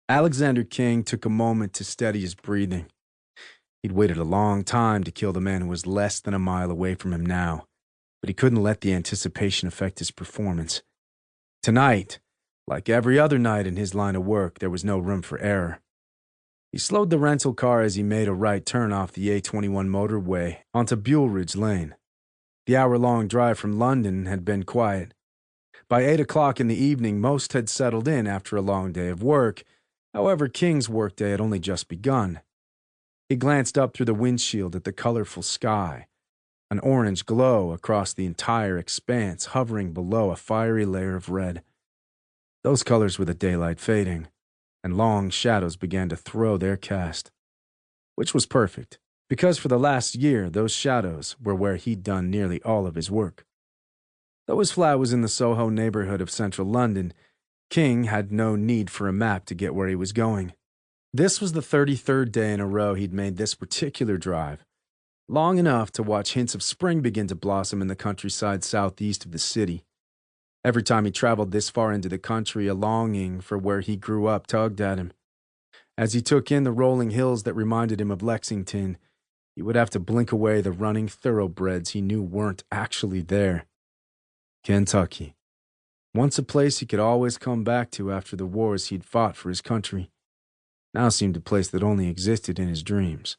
Alexander King took a moment to steady his breathing. He'd waited a long time to kill the man who was less than a mile away from him now, but he couldn't let the anticipation affect his performance. Tonight, like every other night in his line of work, there was no room for error. He slowed the rental car as he made a right turn off the A21 motorway onto Buell Ridge Lane. The hour-long drive from London had been quiet. By 8 o'clock in the evening, most had settled in after a long day of work. However, King's workday had only just begun. He glanced up through the windshield at the colorful sky, an orange glow across the entire expanse, hovering below a fiery layer of red. Those colors were the daylight fading, and long shadows began to throw their cast. Which was perfect, because for the last year, those shadows were where he'd done nearly all of his work. Though his flat was in the Soho neighborhood of central London, King had no need for a map to get where he was going. This was the 33rd day in a row he'd made this particular drive, long enough to watch hints of spring begin to blossom in the countryside southeast of the city. Every time he traveled this far into the country, a longing for where he grew up tugged at him. As he took in the rolling hills that reminded him of Lexington, he would have to blink away the running thoroughbreds he knew weren't actually there. Kentucky. Once a place he could always come back to after the wars he'd fought for his country, now seemed a place that only existed in his dreams.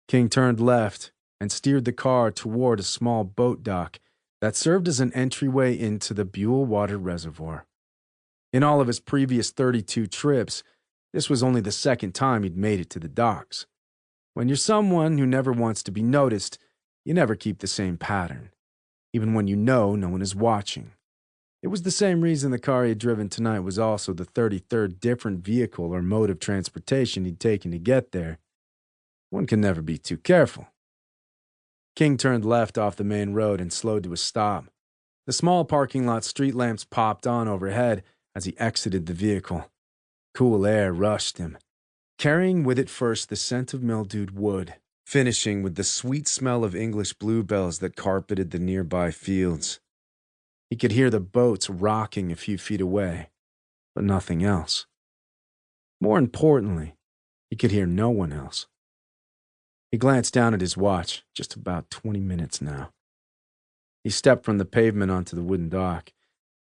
King turned left and steered the car toward a small boat dock that served as an entryway into the Buell Water Reservoir. In all of his previous 32 trips, this was only the second time he'd made it to the docks. When you're someone who never wants to be noticed, you never keep the same pattern, even when you know no one is watching. It was the same reason the car he had driven tonight was also the 33rd different vehicle or mode of transportation he'd taken to get there. One can never be too careful. King turned left off the main road and slowed to a stop. The small parking lot street lamps popped on overhead as he exited the vehicle. Cool air rushed him, carrying with it first the scent of mildewed wood, finishing with the sweet smell of English bluebells that carpeted the nearby fields. He could hear the boats rocking a few feet away, but nothing else. More importantly, he could hear no one else. He glanced down at his watch, just about 20 minutes now. He stepped from the pavement onto the wooden dock,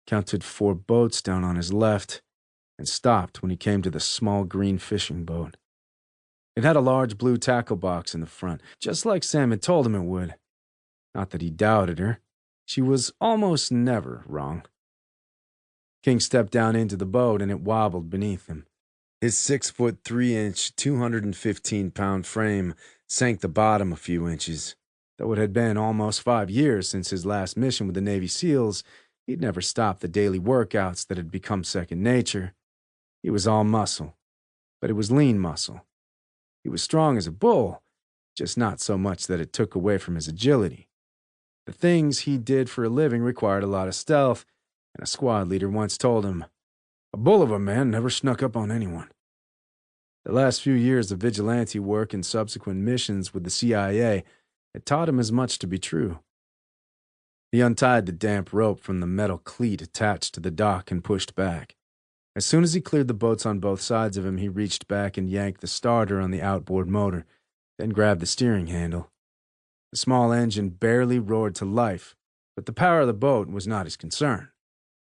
counted 4 boats down on his left, and stopped when he came to the small green fishing boat. It had a large blue tackle box in the front, just like Sam had told him it would. Not that he doubted her. She was almost never wrong. King stepped down into the boat and it wobbled beneath him. His 6'3", 215-pound frame sank the bottom a few inches. Though it had been almost 5 years since his last mission with the Navy SEALs, he'd never stopped the daily workouts that had become second nature. He was all muscle, but it was lean muscle. He was strong as a bull, just not so much that it took away from his agility. The things he did for a living required a lot of stealth, and a squad leader once told him, "A bull of a man never snuck up on anyone." The last few years of vigilante work and subsequent missions with the CIA had taught him as much to be true. He untied the damp rope from the metal cleat attached to the dock and pushed back. As soon as he cleared the boats on both sides of him, he reached back and yanked the starter on the outboard motor, then grabbed the steering handle. The small engine barely roared to life, but the power of the boat was not his concern.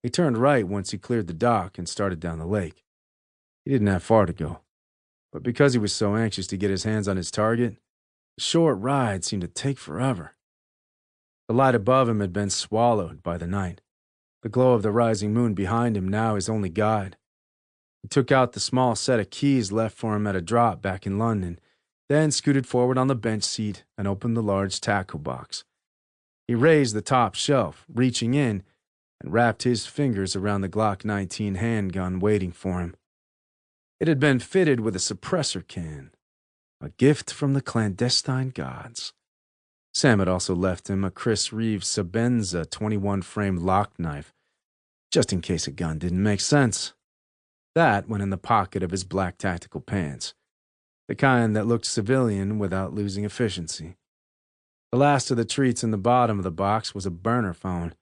He turned right once he cleared the dock and started down the lake. He didn't have far to go, but because he was so anxious to get his hands on his target, the short ride seemed to take forever. The light above him had been swallowed by the night, the glow of the rising moon behind him now his only guide. He took out the small set of keys left for him at a drop back in London, then scooted forward on the bench seat and opened the large tackle box. He raised the top shelf, reaching in, and wrapped his fingers around the Glock 19 handgun waiting for him. It had been fitted with a suppressor can, a gift from the clandestine gods. Sam had also left him a Chris Reeves Sabenza 21-frame lock knife, just in case a gun didn't make sense. That went in the pocket of his black tactical pants, the kind that looked civilian without losing efficiency. The last of the treats in the bottom of the box was a burner phone,